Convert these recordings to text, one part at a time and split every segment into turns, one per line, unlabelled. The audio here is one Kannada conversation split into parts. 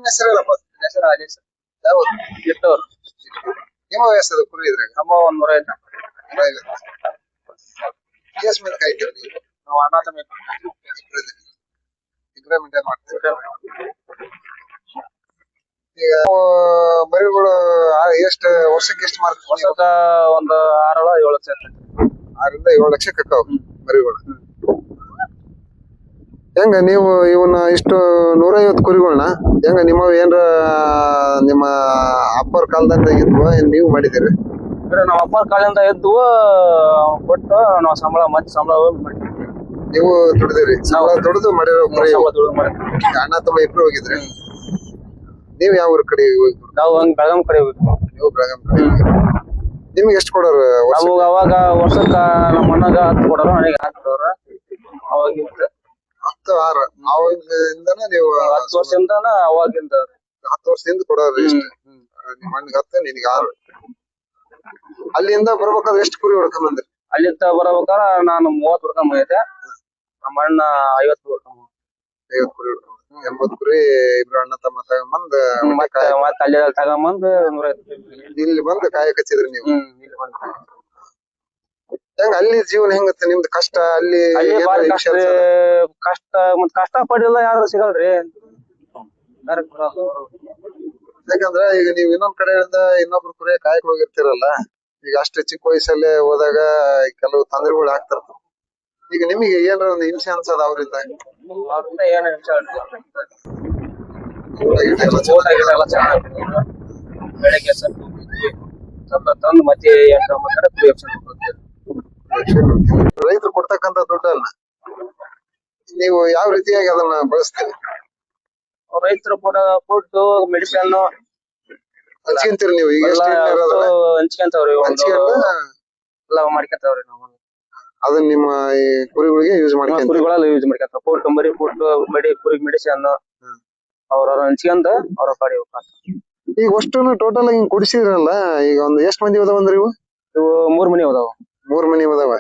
ಹೆಸರಲ್ಲಪ್ಪ?
ಹೆಸರು ರಾಜೇಶ್
ಯಾವ
ಗಿಟ್ಟವ್ರು.
ನಿಮ್ಮ ವಯಸ್ಸದ ಕುರಿ ಇದ್ರಾಗ
ನಮ್ಮ 150.
ಎಷ್ಟು ಮಂದಿ ಕಾಯ್ತೀರಿ ನೀವು?
ನಾವು ಅಣ್ಣ ತಮ್ಮ
ಇಬ್ಬರೇ ಮೇಂಟೈನ್ ಮಾಡ್ತೀರಿ. ಈಗ ಮರಿಗಳು ಎಷ್ಟು ವರ್ಷಕ್ಕೆ ಎಷ್ಟು ಮಾರ್ತೀವಿ?
ವರ್ಷಕ್ಕ ಒಂದು 6-7 ಲಕ್ಷ ಇರ್ತೈತಿ.
6-7 ಲಕ್ಷ ಕಕ್ಕಾವ್ ಮರಿಗಳು. ಹೆಂಗ ನೀವು ಇವನ್ನ ಇಷ್ಟು 150 ಕುರಿಗಳನ್ನ ಹೆಂಗ ನಿಮ್ಮ ಏನ್ರ ನಿಮ್ಮ ಅಪ್ಪರ ಕಾಲದಿಂದ ಇದ್ವ ಏನ್ ನೀವು ಮಾಡಿದಿರಿ?
ನಮ್ಮ ಅಪ್ಪನ ಕಾಲಿಂದ ಎದ್ದು ಕೊಟ್ಟು ನಾವು ಸಂಬಳ ಮಾಡ್ತೀವಿ.
ನೀವು ದುಡ್ದಿರಿ? ಸಂಬಳ ದುಡ್ದು ಮಾಡಿರೋ ಕುರಿ? ಅಣ್ಣ ತಮ್ಮ ಇಬ್ರು ಹೋಗಿದ್ರಿ? ನೀವ್ ಯಾವ ಊರ್ ಕಡೆ ಹೋಗಿದ್ರು?
ನಾವು ಬೆಳಗಾಂ ಕಡೆ ಹೋಗಿದ್ವಿ.
ನೀವು ಬೆಳಗಾಂ ಕಡೆ. ನಿಮ್ಗೆ ಎಷ್ಟು ಕೊಡೋರು?
ನಮಗ ಅವಾಗ ವರ್ಷಕ್ಕ ನಮ್ಮ ಅಣ್ಣಗ 10 ಕೊಡೋರು, ನನಗೆ 10 ಕೊಡೋರು. ಅವಾಗಿಂದ
10-6 ಅವಾಗಿಂದನ ನೀವು
10 ವರ್ಷದಿಂದ ಅವಾಗಿಂದ
10 ವರ್ಷದಿಂದ ಕೊಡೋರು ಇಷ್ಟ. ನಿಮ್ಮ ಅಣ್ಣಗೆ 10 ನಿನಗೆ 6. ಅಲ್ಲಿಂದ ಬರ್ಬೇಕಾದ್ರೆ ಎಷ್ಟು ಕುರಿ ಹೊಡ್ಕೊಂಡ್ ಬಂದ್ರಿ?
ಅಲ್ಲಿಂದ ಬರ್ಬೇಕಾರ ನಾನು 30 ಹೊಡ್ಕೊಂಡ್ ಬಂದಿದ್ದೆ. ನಮ್ಮ ಅಣ್ಣ 50 ಹೊಡ್ಕೊಂಡ್
50 ಕುರಿ ಹೊಡ್ಕೊಂಡ್ 80 ಕುರಿ ಇಬ್ರು ಅಣ್ಣ ತಮ್ಮ ತಗೊಂಬಂದ್
ಮತ್ತೆ ಅಲ್ಲಿ ತಗೊಂಬಂದ್ 150
ಇಲ್ಲಿ ಬಂದು ಕಾಯಕ್ ಹಚ್ಚಿದ್ರಿ ನೀವು? ಹೆಂಗ ಅಲ್ಲಿ ಜೀವನ ಹೆಂಗತ್ತ ನಿಮ್ದು? ಕಷ್ಟ ಅಲ್ಲಿ
ಕಷ್ಟ ಮತ್ ಕಷ್ಟ ಪಡಿಲ್ಲ ಯಾರು ಸಿಗಲ್ರಿ.
ಯಾಕಂದ್ರ ಈಗ ನೀವ್ ಇನ್ನೊಂದ್ ಕಡೆಯಿಂದ ಇನ್ನೊಬ್ರು ಕುರಿ ಕಾಯಕ್ ಹೋಗಿರ್ತಿರಲ್ಲ, ಈಗ ಅಷ್ಟು ಚಿಕ್ಕ ವಯಸ್ಸಲ್ಲೇ ಹೋದಾಗ ಕೆಲವು ತೊಂದರೆಗಳು ಆಗ್ತಾರ. ಈಗ ನಿಮಗೆ ಏನಾರ ಒಂದು ಹಿಂಸೆ ಅನ್ಸದ ಅವ್ರಿಂದ?
ಏನ್ ಬೆಳಗ್ಗೆ ಸ್ವಲ್ಪ ತಂದು ಮತ್ತೆ 8-9
ರೈತರು ಕೊಡ್ತಕ್ಕಂತ ದುಡ್ಡನ್ನ ನೀವು ಯಾವ ರೀತಿಯಾಗಿ ಅದನ್ನ ಬಳಸ್ತೀರಿ?
ರೈತರು ಕೊಟ್ಟು ಮೆಡಿಸಿನ್
ಹಂಚ್ಕೊಂತೀರಿ ನೀವು? ಈಗ
ಹಂಚ್ಕೊಂತವ್ರಿ, ಎಲ್ಲ ಮಾಡ್ಕೊಂತವ್ರಿ. ನಾವು
ಅದನ್ನ ನಿಮ್ಮ ಈ ಕುರಿಗಳಿಗೆ ಯೂಸ್ ಮಾಡ್ಕೊಂತೀವಿ?
ಕುರಿಗಳೆಲ್ಲ ಯೂಸ್ ಮಾಡ್ಕೊಂತಾವ. ಪೋರ್ಟ್ ಮರಿ ಪೋರ್ಟ್ ಕುರಿ ಮೆಡಿಸಿನ್ ಅವ್ರ ಹಂಚ್ಕೊಂಡ್ ಅವ್ರ ಪಾಡಿ ಹೋಗ್ತಾರ.
ಈಗ ಅಷ್ಟನ್ನು ಟೋಟಲ್ ಹಿಂಗ್ ಕುಡಿಸಿದ್ರಲ್ಲ, ಈಗ ಒಂದ್ ಎಷ್ಟ್ ಮಂದಿ ಅದಾವ ಅಂದ್ರಿ ಇವು?
3 ಮನಿ ಅದಾವ.
3 ಮನಿ ಅದಾವ.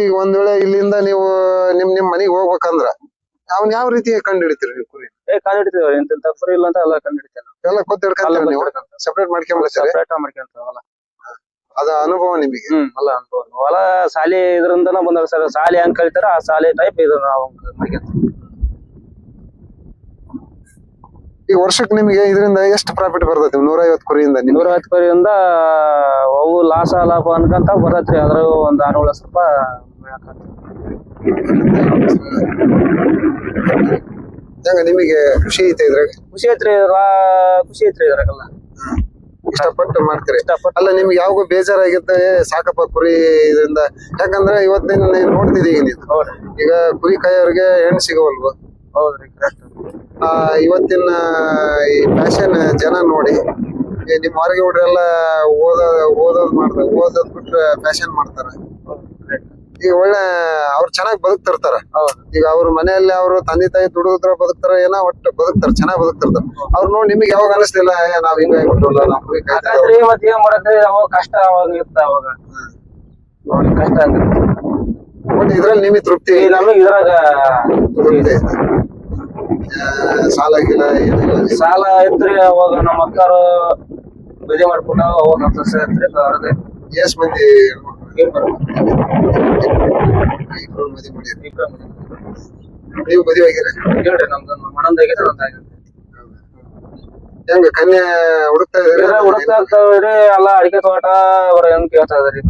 ಈಗ ಒಂದ್ ವೇಳೆ ಇಲ್ಲಿಂದ ನೀವು ನಿಮ್ ಮನಿಗ್ ಹೋಗ್ಬೇಕಂದ್ರ ಅವ್ನ ಯಾವ ರೀತಿ ಕಂಡು ಹಿಡಿತೀರಿ ನೀವು ಕುರಿ?
ಕಂಡು ಹಿಡಿತೀವ್ರಿ. ಇಂತ ಕುರಿ ಇಲ್ಲ ಅಂತ ಎಲ್ಲ ಕಂಡು ಹಿಡಿತೇವೆ.
ಎಲ್ಲ ಕೊತ್ತು ಹಿಡ್ಕೊಂತೀರಿ ನೀವು? ಸೆಪರೇಟ್ ಮಾಡ್ಕೊಂಡ್ಬಿಡ್ತೀರಿ?
ಸೆಪರೇಟ್ ಮಾಡ್ಕೊಂತಾವಲ್ಲ.
ಅದ ಅನುಭವ ನಿಮಗೆ?
ಅಲ್ಲ ಅನುಭವ. ಹೊಲ ಶಾಲೆ ಇದ್ರಿಂದನ ಬಂದವ ಸರ್. ಶಾಲೆ ಹೆಂಗ್ ಕಲಿತಾರ ಆ ಶಾಲೆ ಟೈಪ್ ಇದು ನಾವು ಮಾಡ್ಕೊಂತೀವಿ.
ಈಗ ವರ್ಷಕ್ಕೆ ನಿಮ್ಗೆ ಇದರಿಂದ ಎಷ್ಟು ಪ್ರಾಫಿಟ್ ಬರ್ತೈತಿ 150 ಕುರಿಯಿಂದ?
150 ಕುರಿಯಿಂದ ಅವು ಲಾಭ ಅನ್ಕಂತ ಬರತ್ರಿ. ಅದ್ರ ಒಂದ್ 6-7 ಲಕ್ಷ ರೂಪಾಯಿ
ಹೆಂಗ ನಿಮಗೆ ಖುಷಿ ಐತೆ ಇದ್ರಾಗ?
ಖುಷಿ ಐತ್ರಿ. ಖುಷಿ ಐತ್ರಿ ಇದ್ರಾಗೆಲ್ಲ.
ಇಷ್ಟಪಟ್ಟು ಮಾಡ್ತೀರಿ? ಅಲ್ಲ ನಿಮ್ಗೆ ಯಾವಾಗ ಬೇಜಾರಾಗಿರುತ್ತೆ ಸಾಕಪ್ಪ ಕುರಿ ಇದರಿಂದ? ಯಾಕಂದ್ರೆ ಇವತ್ತಿನ ನೋಡ್ತಿದೀಗ ನೀನು, ಈಗ ಕುರಿ ಕಾಯೋರ್ಗೆ ಹೆಣ್ಣು ಸಿಗವಲ್ವ?
ಹೌದ್ರಿ,
ಇವತ್ತಿನ ಈ ಫ್ಯಾಷನ್ ಜನ ನೋಡಿ ನಿಮ್ ಹೊರಗೆ ಹುಡ್ರೆಲ್ಲ ಓದೋದ್ ಬಿಟ್ರೆ ಫ್ಯಾಷನ್ ಮಾಡ್ತಾರ. ಈಗ ಒಳ್ಳೆ ಅವ್ರು ಚೆನ್ನಾಗಿ ಬದುಕ್ತಿರ್ತಾರ. ಈಗ ಅವ್ರ ಮನೆಯಲ್ಲಿ ಅವ್ರು ತಂದೆ ತಾಯಿ ದುಡಿದ್ರ ಬದುಕ್ತಾರ, ಏನೋ ಒಟ್ಟು ಬದುಕ್ತಾರ, ಚೆನ್ನಾಗ್ ಬದುಕ್ತಿರ್ತಾರ. ಅವ್ರು ನೋಡಿ ನಿಮಗೆ ಯಾವಾಗ ಅನಿಸ್ಲಿಲ್ಲ ನಾವ್ ಹಿಂಗ ಆಗ್ಬಿಟ್ಟಲ್ಲ, ನಾವ್ ಕುರಿ ಕಾಯ್ತೀವಿ?
ಮತ್ ಏನ್ ಮಾಡಕ್ರಿ, ಅವಾಗ ಕಷ್ಟ ಅವಾಗ ಇರ್ತ. ಅವಾಗ ಕಷ್ಟ
ಬಟ್ ಇದ್ರಲ್ಲಿ ನಿಮಗೆ ತೃಪ್ತಿ?
ನಮಗ್ ಇದ್ರಾಗ
ತೃಪ್ತಿ. ಸಾಲ ಗಿಲ ಏನಿಲ್ಲ?
ಸಾಲ ಐತ್ರಿ. ಅವಾಗ ನಮ್ಮ ಅಕ್ಕರು ಮದುವೆ ಮಾಡ್ಕೊಂಡ ಅವಾಗ ಸಂತೋಷ ಐತ್ರಿ.
ಎಷ್ಟ್ ಮಂದಿ
ಇಬ್ರು
ಮದುವೆ ಮಾಡಿರಿ? ನೀವು ಮದುವೆ ಆಗಿರಿ?
ಹೇಳ್ರಿ, ನಮ್ದು ಮನಂದಾಗೈತೆ, ನಂದಾಗೈತೆ.
ಹೆಂಗ ಕನ್ಯಾ ಹುಡುಕ್ತಾ ಇದ್ರಿ?
ಹುಡುಕ್ತಾ ಇರ್ತಾವ್ರಿ. ಎಲ್ಲ ಅಡಿಕೆ ತೋಟ ಅವ್ರ ಹೆಂಗ್ ಕೇಳ್ತಾ ಇದ್ರಿ.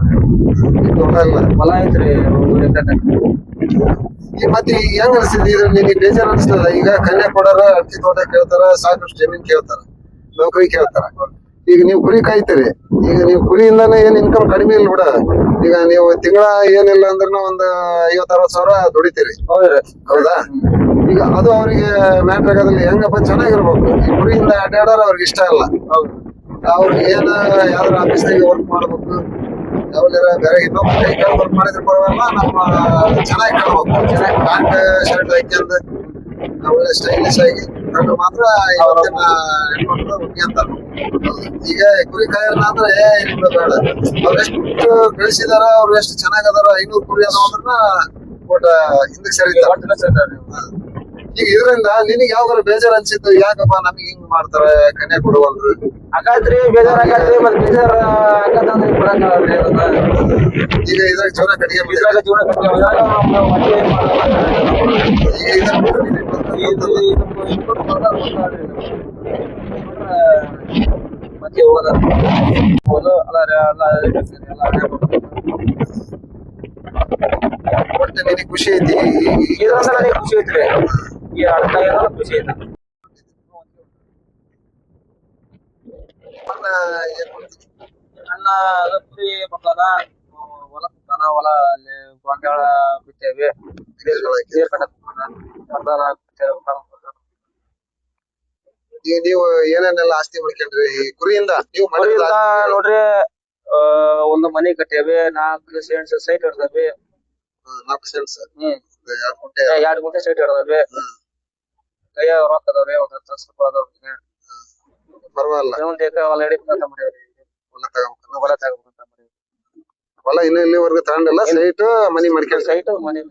ತೋಟ ಇಲ್ಲ,
ಹೊಲ ಐತ್ರಿ.
ಮತ್ತೆ ಹೆಂಗ್ ಅನ್ಸಿದ್ರಿ ಇದು ನಿಮಗೆ? ಬೇಜಾರ್ ಅನ್ಸ್ತದ? ಈಗ ಕನ್ಯಾ ಕೊಡಾರ ಅಡಿಕೆ ತೋಟ ಕೇಳ್ತಾರ, ಸಾಕಷ್ಟು ಜಮೀನ್ ಕೇಳ್ತಾರ, ನೌಕರಿ ಕೇಳ್ತಾರ. ಈಗ ನೀವು ಕುರಿ ಕಾಯ್ತೀರಿ. ಈಗ ನೀವು ಕುರಿಯಿಂದಾನೇ ಏನ್ ಇನ್ಕಮ್ ಕಡಿಮೆ ಇಲ್ಲ ಬಿಡ. ಈಗ ನೀವು ತಿಂಗಳ ಏನಿಲ್ಲ ಅಂದ್ರೂ ಒಂದ್ 50-60 ಸಾವಿರ ದುಡಿತೀರಿ, ಹೌದಾ? ಈಗ ಅದು ಅವ್ರಿಗೆ ಮ್ಯಾಟ್ರ್ ಆಗೋದಿಲ್ಲ. ಹೆಂಗಪ್ಪ ಚೆನ್ನಾಗಿರ್ಬೇಕು. ಈ ಕುರಿಯಿಂದ ಅಡ್ಡಾಡೋರ್ ಅವ್ರಿಗೆ ಇಷ್ಟ ಇಲ್ಲ. ಅವ್ರಿಗೆ ಏನ ಯಾವ್ದಾರ ಆಫೀಸ್ನಾಗ ವರ್ಕ್ ಮಾಡ್ಬೇಕು, ಯಾವ್ದಾರ ಬೇರೆ ಇನ್ನೊಬ್ಬ ಕೈ ಕಾಲು ವರ್ಕ್ ಮಾಡಿದ್ರೆ ಪರವಾಗಿಲ್ಲ, ನಮ್ಮ ಚೆನ್ನಾಗಿ ಕಾಣ್ಬೇಕು, ಚೆನ್ನಾಗಿ ಪ್ಯಾಂಟ್ ಶರ್ಟ್ ಹಾಕ್ಯಂದು ಒಳ್ಳೆ ಸ್ಟೈಲಿಶ್ ಆಗಿ ಕಂಡ್ರೆ ಮಾತ್ರ ಇವತ್ತಿನ ಹೆಣ್ಮಕ್ಳು ಹುಡುಗಿಯಂತಾರ. ಈಗ ಕುರಿ ಕಾಯೋರ್ನ ಅಂದ್ರೆ ನಿಮ್ದು ಬೇಡ, ಅವ್ರ ಎಷ್ಟು ಬೆಳೆಸಿದಾರ, ಅವ್ರು ಎಷ್ಟು ಚೆನ್ನಾಗದಾರ, 500 ಕುರಿ ಅದಾವ ಅಂದ್ರನ ಒಟ್ಟ ಹಿಂದಕ್ಕೆ ಸರಿತಾರ. ಈಗ ಇದರಿಂದ ನಿನಗೆ ಯಾವಾಗ ಬೇಜಾರ್ ಅನ್ಸಿತ್ತು, ಯಾಕಪ್ಪ ನಮಗೆ ಹಿಂಗ್ ಮಾಡ್ತಾರೆ ಕನ್ಯಾ ಕೊಡುವಲ್ರು?
ಆಗಾತ್ರಿ ಬೇಜಾರ್ ಆಗತ್ರಿ, ಮತ್ ಬೇಜಾರ್ ಆಗತ್ತಂದ್ರಿ ಕೊಡಕ್ಕಾಗಲ್ರಿ ಅದನ್ನ.
ಈಗ ಇದ್ರಾಗ ಜೀವನ ಕಟ್ಟಿಗೆ
ಇದ್ರಾಗ ಜೀವನ ಕಟ್ಟಿ ಇದ್ರಾಗ ನಾವು ಮತ್ತೆ
ಈಗ ಇದನ್ನ ಬಿಟ್ರೆ ನಿನಗ್
ಮತ್ತೆ ಹೋದ ಅಲ್ಲ
ಒಟ್ಟು ನಿನಗ್ ಖುಷಿ ಐತಿ
ಇದ್ರಿಂದ ನನಗೆ ಖುಷಿ ಐತ್ರಿ. ಈ ಅರ್ಥ ಖುಷಿ ಐತಿ. ನನ್ನ ಕುರಿ ಬರ್ತಾನ ಹೊಲ ಬರ್ತಾನ, ಹೊಲ ಅಲ್ಲಿ ಗೊಂಜಾಳ ಬಿತ್ತೇವಿ, ನೀರ್ ಕಟ್ಟಕ್ ಬರ್ತಾನ.
ಈಗ ನೀವು ಏನೇನೆಲ್ಲ ಆಸ್ತಿ ಮಾಡ್ಕೊಂಡ್ರಿ ಈ ಕುರಿಯಿಂದ? ನೀವು ಮಾಡಿದ
ನೋಡ್ರಿ ಒಂದು ಮನಿ ಕಟ್ಟೇವಿ, 4 ಸೆಂಟ್ಸ್ ಸೈಟ್ ಇರ್ತೇವಿ.
4 ಸೆಂಟ್ಸ್,
2 ಗುಂಟೆ ಸೈಟ್ ಇರ್ತೇವಿ. ಕೈಯ ರೊಕ್ಕ ಅದಾವ್ರಿ, ಒಂದ್ 10 ಲಕ್ಷ ರೂಪಾಯಿ ಅದಾವ್ರಿ.
ಪರವಾಗಿಲ್ಲ.
ಒಂದ್ ಎಕರೆ ಹೊಲ ಹಿಡಿಬೇಕಂತ ಮಾಡೇವ್ರಿ. ಹೊಲ ತಗೋಬೇಕಂತ ಮಾಡೇವಿ.
ಹೊಲ ಇನ್ನು ಇಲ್ಲಿವರೆಗೂ ತಗೊಂಡಿಲ್ಲ, ಸೈಟ್ ಮನಿ ಮಾಡ್ಕೊಂಡ್ರಿ.
ಸೈಟ್ ಮನಿ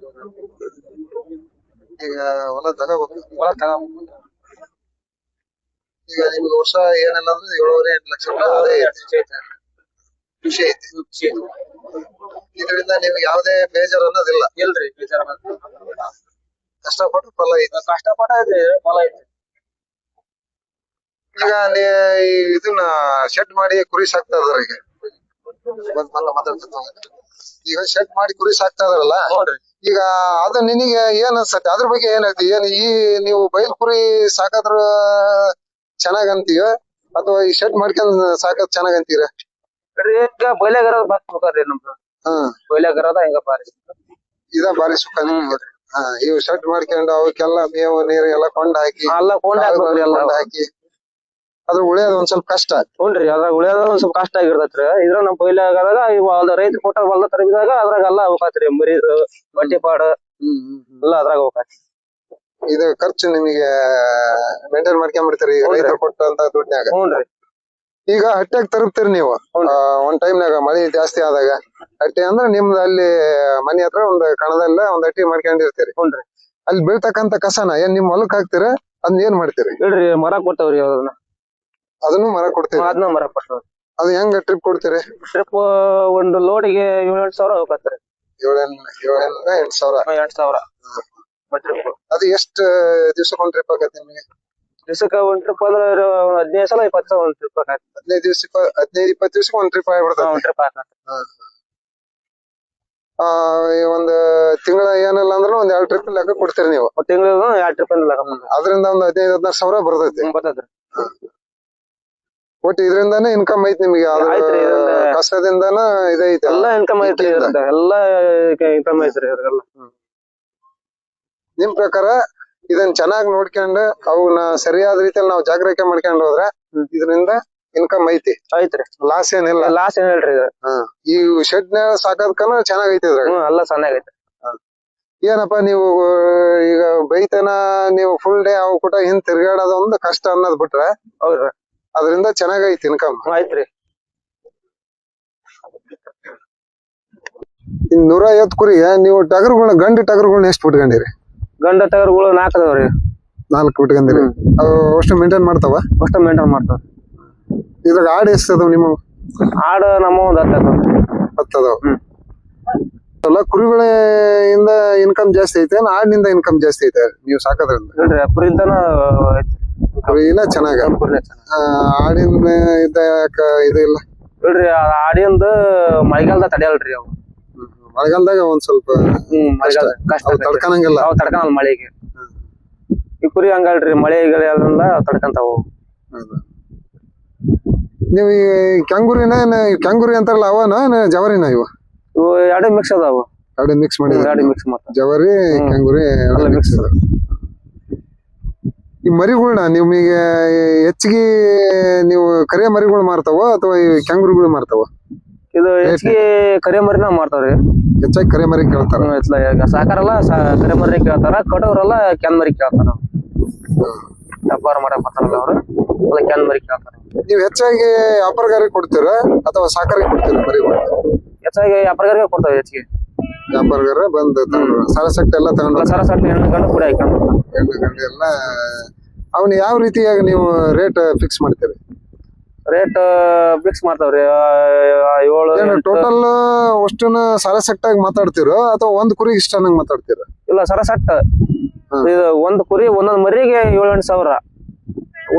ಈಗ ಹೊಲ ತಗೋಬೇಕು.
ಹೊಲ ತಗೋಬೇಕು.
ಈಗ ನಿಮ್ಗೆ ವರ್ಷ ಏನಿಲ್ಲ ಅಂದ್ರೆ 7.5-8 ಲಕ್ಷ ರೂಪಾಯಿ ಅದೇ ಖುಷಿ ಐತಿ. ಇದರಿಂದ ನಿಮ್ಗೆ ಯಾವುದೇ ಬೇಜಾರ್ ಅನ್ನೋದಿಲ್ಲ?
ಇಲ್ರಿ ಬೇಜಾರ.
ಕಷ್ಟಪಟ್ಟು ಫಲ ಐತಿ.
ಕಷ್ಟಪಟ್ಟ ಫಲ ಐತಿ.
ಈಗ ಇದನ್ನ ಶೆಡ್ ಮಾಡಿ ಕುರಿ ಸಾಕ್ತಾ ಇದಾರ. ಈಗ ಶೆಡ್ ಮಾಡಿ ಕುರಿ ಸಾಕ್ತಾ ಇದಾರಲ್ಲ, ಈಗ ಅದು ನಿನಗೆ ಏನ್ ಅನ್ಸತ್ತೆ? ಅದ್ರ ಬಗ್ಗೆ ಏನ್ ಹೇಳ್ತಿ? ಏನ್ ಈ ನೀವು ಬೈಲ್ ಕುರಿ ಸಾಕಾದ್ರ ಚೆನ್ನಾಗ್ ಅಂತೀವ ಅಥವಾ ಈ ಶೆಡ್ ಮಾಡ್ಕೊಂಡ್ ಸಾಕದ್ ಚೆನ್ನಾಗ್ ಅಂತೀರ?
ಈಗ ಬೈಲಾಗರದ ಬಾಕ್ರಿ ನಮ್ದು. ಬೈಲಾಗರದ ಹಿಂಗ ಬಾರಿ
ಇದ ಬಾರಿ ಸುಖ ನಿಮ್ಗೆ. ಇವ್ ಶೆಡ್ ಮಾಡ್ಕೊಂಡು ಅವಕ್ಕೆಲ್ಲ ಮೇವು ನೀರು ಎಲ್ಲ ಕೊಂಡ್ ಹಾಕಿ ಹಾಕಿ ಅದ್ರ ಉಳಿಯೋದು ಒಂದ್ ಸ್ವಲ್ಪ ಕಷ್ಟ.
ಹುನ್ರಿ, ಅದ್ರಾಗ ಉಳಿಯೋದ ಒಂದ್ ಸ್ವಲ್ಪ ಕಷ್ಟ ಆಗಿರ್ತೈತ್ರಿ. ಇದ್ರ ನಮ್ ಬೈಲಾಗದಾಗ ಇವಾಗ ರೈತ ಕೊಟ್ಟ ಹೊಲ ತರಬಿದಾಗ ಅದ್ರಾಗ ಎಲ್ಲ ಹೋಗಾತ್ರಿ. ಮರಿದು ಬಟ್ಟಿ ಪಾಡು ಎಲ್ಲ ಅದ್ರಾಗ ಹೋಗಾತಿ.
ಇದು ಖರ್ಚು ನಿಮಗೆ ಮೇಂಟೈನ್ ಮಾಡ್ಕೊಂಡ್ಬಿಡ್ತೀರಿ ಈಗ ರೈತರು ಕೊಟ್ಟಂತ ದುಡ್ನ್ಯಾಗ.
ಹುನ್ರಿ.
ಈಗ ಹಟ್ಟ್ಯಾಗ ತರುತ್ತೀರಿ ನೀವು ಒಂದ್ ಟೈಮ್ನಾಗ ಮಳಿ ಜಾಸ್ತಿ ಆದಾಗ. ಹಟ್ಟಿ ಅಂದ್ರೆ ನಿಮ್ದು ಅಲ್ಲಿ ಮನಿ ಹತ್ರ ಒಂದ್ ಕಣದಲ್ಲ ಒಂದ್ ಹಟ್ಟಿ ಮಾಡ್ಕೊಂಡಿರ್ತೀರಿ.
ಹುನ್ರಿ.
ಅಲ್ಲಿ ಬೀಳ್ತಕ್ಕಂತ ಕಸನ ಏನ್ ನಿಮ್ ಹೊಲಕ್ ಹಾಕ್ತಿರ? ಅದನ್ನ ಏನ್ ಮಾಡ್ತೀರಿ?
ಇಲ್ರಿ, ಮರ ಕೊಡ್ತಾವ್ರಿ.
ಅದನ್ನು ಮರ ಕೊಡ್ತೀರಿ?
ಅದನ್ನ ಮರ ಕೊಡ್ತಾವ್ರಿ.
ಅದು ಹೆಂಗ ಟ್ರಿಪ್ ಕೊಡ್ತೀರಿ?
ಟ್ರಿಪ್ ಒಂದು ಲೋಡಿಗೆ 7-8 ಸಾವಿರ ಹೋಗತ್ರಿ.
7-8 ಸಾವಿರ.
8 ಸಾವಿರ.
ಅದು ಎಷ್ಟ್ ದಿವ್ಸಕ್ಕೆ ಒಂದ್ ಟ್ರಿಪ್ ಆಗತ್ತೆ ನಿಮಗೆ?
ದಿವಸಕ್ಕೆ ಒಂದ್ ಟ್ರಿಪ್ ಅಂದ್ರೆ 15 ಸಲ 20 ಸಲ ಒಂದ್ ಟ್ರಿಪ್ ಆಗತ್ತೆ.
15-20 ದಿವ್ಸಕ್ಕೆ ಒಂದ್ ಟ್ರಿಪ್ ಆಗ್ಬಿಡ್ತದೆ.
ಒಂದ್ ಟ್ರಿಪ್ ಆಗತ್ತೆ.
ಒಂದ್ ತಿಂಗಳ ಏನಿಲ್ಲ ಅಂದ್ರೆ ಒಂದ್ 2 ಟ್ರಿಪ್ ಲೆಕ್ಕ ಕೊಡ್ತೀರಿ ನೀವು?
ತಿಂಗಳಿಗೆ 2 ಟ್ರಿಪ್
ಅದರಿಂದ ಒಂದ್ 15-16 ಸಾವಿರ ಬರ್ತೈತಿ.
ಬರ್ತೈತ್ರಿ.
ಒಟ್ಟು ಇದರಿಂದಾನೇ ಇನ್ಕಮ್ ಐತಿ ನಿಮ್ಗೆ? ಕಷ್ಟದಿಂದಾನ ಇದೈತಿ?
ಎಲ್ಲ ಇನ್ಕಮ್ ಐತ್ರಿ. ಎಲ್ಲ ಇನ್ಕಮ್ ಐತ್ರಿ.
ನಿಮ್ ಪ್ರಕಾರ ಇದನ್ನ ಚೆನ್ನಾಗಿ ನೋಡ್ಕೊಂಡು ಅವನ್ನ ಸರಿಯಾದ ರೀತಿಯಲ್ಲಿ ನಾವು ಜಾಗ್ರತೆ ಮಾಡ್ಕೊಂಡು ಹೋದ್ರೆ ಇದರಿಂದ ಇನ್ಕಮ್ ಐತಿ?
ಐತ್ರಿ.
ಲಾಸ್ ಏನಿಲ್ಲ?
ಲಾಸ್ ಏನಿಲ್ರಿ.
ಈ ಶೆಡ್ ನ ಸಾಕೋದ್ಕನ ಚೆನ್ನಾಗೈತಿ ಇದ್ರಾಗ?
ಎಲ್ಲ ಚೆನ್ನಾಗೈತಿ.
ಏನಪ್ಪಾ ನೀವು ಈಗ ಬೈತನ ನೀವು ಫುಲ್ ಡೇ ಅವ್ ಕೂಟ ಹಿಂದ್ ತಿರ್ಗಾಡೋದು ಒಂದು ಕಷ್ಟ ಅನ್ನೋದ್ ಬಿಟ್ರೆ ಅದರಿಂದ ಚೆನ್ನಾಗೈತಿ ಇನ್ಕಮ್?
ಐತ್ರಿ.
150 ಕುರಿಗೆ ನೀವು ಟಗರುಗಳನ್ನ ಗಂಡು ಟಗರುಗಳನ್ನ ಎಷ್ಟು ಬಿಟ್ಕೊಂಡಿರಿ?
ಗಂಡ ಟಗರುಗಳು 4 ಅದಾವ್ರಿ.
4 ಬಿಟ್ಕೊಂಡಿರಿ. ಅವು ಅಷ್ಟು ಮೇಂಟೈನ್ ಮಾಡ್ತಾವ?
ಅಷ್ಟು ಮೇಂಟೈನ್ ಮಾಡ್ತಾವ.
ಇದ್ರಾಗ ಆಡ್ ಎಷ್ಟು ಅದಾವ ನಿಮ್ಮ?
ಆಡ ನಮ್ಮ ಒಂದ್
10 ಅದಾವ. ಅಲ್ಲ, ಕುರಿಗಳಿಂದ ಇನ್ಕಮ್ ಜಾಸ್ತಿ ಐತೆ ಆಡಿನಿಂದ ಇನ್ಕಮ್ ಜಾಸ್ತಿ ಐತೆ ನೀವು ಸಾಕೋದ್ರಿಂದ?
ಇಲ್ರಿ, ಕುರಿಯಿಂದನ
ಕುರಿನ ಚೆನ್ನಾಗ. ಆಡಿನ ಇದು ಇಲ್ಲ?
ಇಲ್ರಿ, ಆಡಿಂದ ಮಳೆಗಾಲದಾಗ ತಡೆಯಲ್ರಿ ಅವು.
ಮಳೆಗಾಲದಾಗ ಒಂದ್ ಸ್ವಲ್ಪ ತಡ್ಕನಂಗಿಲ್ಲ.
ತಡ್ಕನಲ್ಲ ಮಳೆಗೆ. ಈ ಕುರಿ ಹಂಗಲ್ರಿ, ಮಳೆಗಳೆಲ್ಲ ತಡ್ಕಂತಾವು.
ನೀವು ಈ ಕೆಂಗುರಿ ಅಂತಾರಲ್ಲ ಅವನ ಜವರಿನ? ಇವು
2 ಮಿಕ್ಸ್ ಅದಾವು.
2 ಮಿಕ್ಸ್ ಮಾಡಿ?
2 ಮಿಕ್ಸ್ ಮಾಡ್ತಾರೆ.
ಜವರಿ ಕೆಂಗುರಿ ಮಿಕ್ಸ್. ಈ ಮರಿಗಳ್ನ ನಿಮಗೆ ಹೆಚ್ಚಿಗೆ ನೀವು ಕರೆ ಮರಿಗಳು ಮಾರ್ತಾವ ಅಥವಾ ಈ ಕೆಂಗುರಿಗಳು ಮಾರ್ತಾವ?
ಇದು ಹೆಚ್ಚಿಗೆ ಕರೆ ಮರಿನ ಮಾಡ್ತಾವ್ರಿ.
ಹೆಚ್ಚಾಗಿ ಕರೆ ಮರಿ ಕೇಳ್ತಾರ?
ಸಾಕಾರಲ್ಲ ಕರೆ ಮರಿ ಕೇಳ್ತಾರ, ಕಟೋರೆಲ್ಲ ಕ್ಯಾನ್ ಮರಿ ಕೇಳ್ತಾರ. ವ್ಯಾಪಾರ ಮಾಡಕ್ ಬರ್ತಾರಲ್ಲ ಅವ್ರು ಎಲ್ಲ ಕ್ಯಾನ್ ಮರಿ ಕೇಳ್ತಾರ.
ನೀವ್ ಹೆಚ್ಚಾಗಿ ವ್ಯಾಪಾರಗಾರಿಗೆ ಕೊಡ್ತೀರ ಅಥವಾ ಸಾಕಾರಿಗೆ ಕೊಡ್ತೀರ ಮರಿಗಳು?
ಹೆಚ್ಚಾಗಿ ವ್ಯಾಪಾರಗಾರಿಗೆ ಕೊಡ್ತಾವ. ಹೆಚ್ಚಿಗೆ
ವ್ಯಾಪಾರಗಾರ ಬಂದು ತಗೊಂಡ್ರು ಸರಸಟ್ಟೆ ಎಲ್ಲ ತಗೊಂಡ್ರು
ಸರಸಟ್ಟಿ ಹೆಣ್ಣು ಗಂಡು ಕುಡಿ ಹಾಕೊಂಡು
ಹೆಣ್ಣು ಗಂಡು ಎಲ್ಲ ಅವನು ಯಾವ ರೀತಿಯಾಗಿ ನೀವು ರೇಟ್ ಫಿಕ್ಸ್ ಮಾಡ್ತೀರಿ
ರೇಟ್ ಫಿಕ್ಸ್ ಮಾಡ್ತಾವ್ರಿ 7
ಟೋಟಲ್ ಅಷ್ಟನ್ನ ಸರಸಟ್ಟಾಗಿ ಮಾತಾಡ್ತಿರೋ ಅಥವಾ ಒಂದ್ ಕುರಿ ಇಷ್ಟ ಅನ್ನಂಗ್ ಮಾತಾಡ್ತೀರ
ಇಲ್ಲ ಸರಸಟ್ಟ ಇದು ಒಂದ್ ಕುರಿ ಒಂದೊಂದ್ ಮರಿಗೆ 7-8 ಸಾವಿರ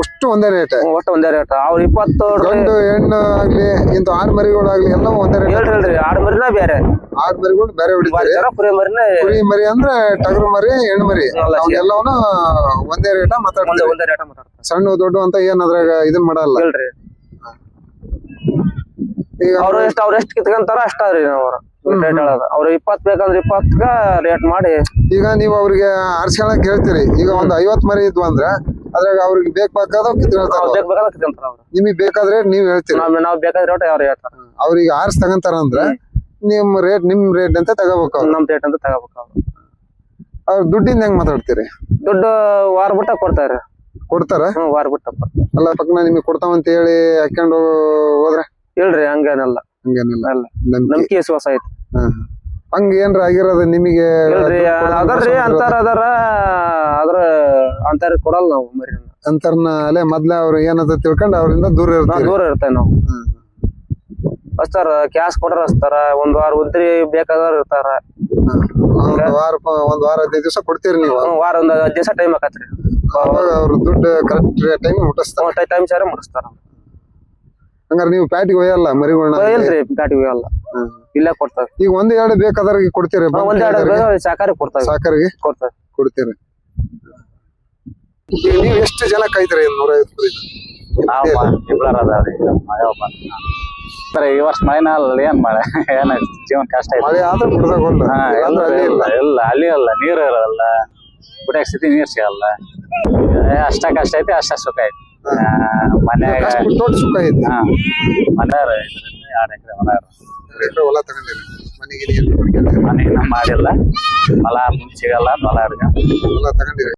ಅಷ್ಟು ಒಂದೇ ರೇಟ್
ಒಟ್ಟು ಒಂದೇ ರೇಟ್ ಅವ್ರ 20
ಗಂಡು ಹೆಣ್ಣು ಆಗ್ಲಿ ಇಂತ ಆಡ್ ಮರಿಗಳಾಗ್ಲಿ ಎಲ್ಲ ಒಂದೇ ರೇಟ್
ಹೇಳ್ರಿ ಆಡ್ ಮರಿನ ಬೇರೆ
ಆಡ್ ಮರಿಗಳು ಬೇರೆ ಹೊಡಿತಾರೆ
ಕುರಿ ಮರಿನೇ
ಕುರಿ ಮರಿ ಅಂದ್ರೆ ಟಗರು ಮರಿ ಹೆಣ್ಣು ಮರಿ ಎಲ್ಲವನ್ನ ಒಂದೇ ರೇಟ ಮಾತಾಡ್ತಾರೆ
ಒಂದೇ ರೇಟ್ ಮಾತಾಡ್ತಾರೆ
ಸಣ್ಣ ದೊಡ್ಡ ಅಂತ ಏನ್ ಅದ್ರಾಗ ಇದನ್ ಮಾಡಲ್ಲ
ಹೇಳ್ರಿ
ಈಗ
ಅವ್ರು ಎಷ್ಟ್ ಕಿತ್ಕೊಂತಾರ ಅಷ್ಟ ರೀ ಅವ್ರ ರೇಟ್ ಹೇಳೋದು ಅವ್ರು 20 ಬೇಕಂದ್ರೆ 20ಗ ರೇಟ್ ಮಾಡಿ
ಈಗ ನೀವು ಅವ್ರಿಗೆ ಆರ್ಸ್ಕೊಳಕ್ ಹೇಳ್ತೀರಿ ಈಗ ಒಂದ್ 50 ಮರಿ ಇದ್ವು ಅಂದ್ರ ಅದ್ರಾಗ ಅವ್ರಿಗೆ ಬೇಕಾದ ಕಿತ್ಕೊಳ್ತಾರ
ಬೇಕಾದ್ರೆ ಕಿತ್ಕೊಂತಾರ ಅವ್ರು
ನಿಮಗ್ ಬೇಕಾದ್ರೆ ನೀವ್ ಹೇಳ್ತೀರಿ
ನಾವ್ ಬೇಕಾದ್ರೆ ರೇಟ್ ಅವ್ರು ಹೇಳ್ತಾರ
ಅವ್ರಿಗೆ ಆರ್ಸ್ ತಗಂತಾರ ಅಂದ್ರ ನಿಮ್ ರೇಟ್ ಅಂತ ತಗೋಬೇಕು ಅವ್ರು
ನಮ್ ರೇಟ್ ಅಂತ ತಗೋಬೇಕು
ಅವ್ರ ದುಡ್ಡಿಂದ ಹೆಂಗ್ ಮಾತಾಡ್ತೀರಿ
ದುಡ್ಡು ವಾರ ಬಿಟ್ಟ ಕೊಡ್ತಾರ
ಕೊಡ್ತಾರ
ವಾರ ಬಿಟ್ಟ
ಅಲ್ಲ ಪಕ್ಕನ ನಿಮಗ್ ಕೊಡ್ತಾವಂತ ಹೇಳಿ ಹಾಕೊಂಡು ಹೋದ್ರೆ
ಹೇಳ್ರಿ ಹಂಗೇನಲ್ಲ
ಹಂಗೇನಿಲ್ಲ
ನಂಬಿಕೆ ವಿಶ್ವಾಸ ಐತಿ
ಹಂಗ ಏನ್ರ ಆಗಿರೋದು ನಿಮಗೆ
ಹೇಳ್ರಿ ಅದರ್ರಿ ಅಂತಾರ ಅದ್ರ ಅಂತಾರ ಕೊಡಲ್ಲ ನಾವು ಮರಿ
ಅಂತರ್ನ ಅಲ್ಲೇ ಮೊದ್ಲ ಅವ್ರು ಏನಂತ ತಿಳ್ಕೊಂಡ್ ಅವ್ರಿಂದ ದೂರ ಇರ್ತಾರೆ
ದೂರ ಇರ್ತೇವೆ ನಾವು ಹಚ್ತಾರ ಕ್ಯಾಶ್ ಕೊಡ್ರ ಹಚ್ತಾರ ಒಂದ್ ವಾರ ಉದ್ರಿ ಬೇಕಾದವ್ರು ಇರ್ತಾರ
ಒಂದ್ ವಾರ 15 ದಿವಸ ಕೊಡ್ತೀರಿ ನೀವು
ವಾರ ಒಂದ್ 10 ದಿವಸ ಟೈಮ್ ಆಕತ್ರಿ
ಅವಾಗ ಅವ್ರ ದುಡ್ಡು ಕರೆಕ್ಟ್ ಟೈಮ್ ಮುಟ್ಟಿಸ್ತಾರ
ಟೈಮ್ ಸಾರಿ ಮುಟ್ಟಿಸ್ತಾರ
ಹಂಗಾರ ನೀವು ಪ್ಯಾಟಿಗೆ ಒಯ್ಯಲ್ಲ ಮರಿಗಳನ್ನ
ಇಲ್ರಿ ಪ್ಯಾಟಿಗೆ ಅಲ್ಲ ಇಲ್ಲೇ ಕೊಡ್ತಾರ
ಈಗ 1-2 ಬೇಕಾದ್ರಿಗೆ ಕೊಡ್ತೀರಿ
ಸಾಕಾರಿ ಕೊಡ್ತಾರ
ಸಾಕಾರಿಗೆ
ಕೊಡ್ತಾರ
ಕೊಡ್ತೀರಿ ಈಗ ನೀವು ಎಷ್ಟು ಜನ ಕಾಯ್ತೀರಿ 150 ಕುರಿ
ಈ ವರ್ಷ ಮಳೆನಾಲ ಏನ್ ಮಾಡ ಏನ ಜೀವನ ಕಷ್ಟ ಐತಿ
ಮಳೆ ಆದ್ರೂ ಬಿಡ್ದಾಗ
ಇಲ್ಲ ಅಲ್ಲಿ ಅಲ್ಲ ನೀರು ಇರಲ್ಲ ಕುಡಿಯಕ್ ಸ್ಥಿತಿ ನೀರ್ ಸಿಗಲ್ಲ ಅಷ್ಟ ಕಷ್ಟ ಐತಿ ಅಷ್ಟ ಸುಖ ಐತಿ ಮನ್ಯಾಗ
ಸುಖ ಐತಿ
ಮನೆಯವ್ರ 2 ಎಕರೆ
ಹೊಲ ತಗೊಂಡಿರಿ ಮನೆಗೆ
ಮನೆಗೆ ಮಾಡಿಲ್ಲ ಹೊಲ ಸಿಗಲ್ಲ ಹೊಲ
ತಗೊಂಡಿರಿ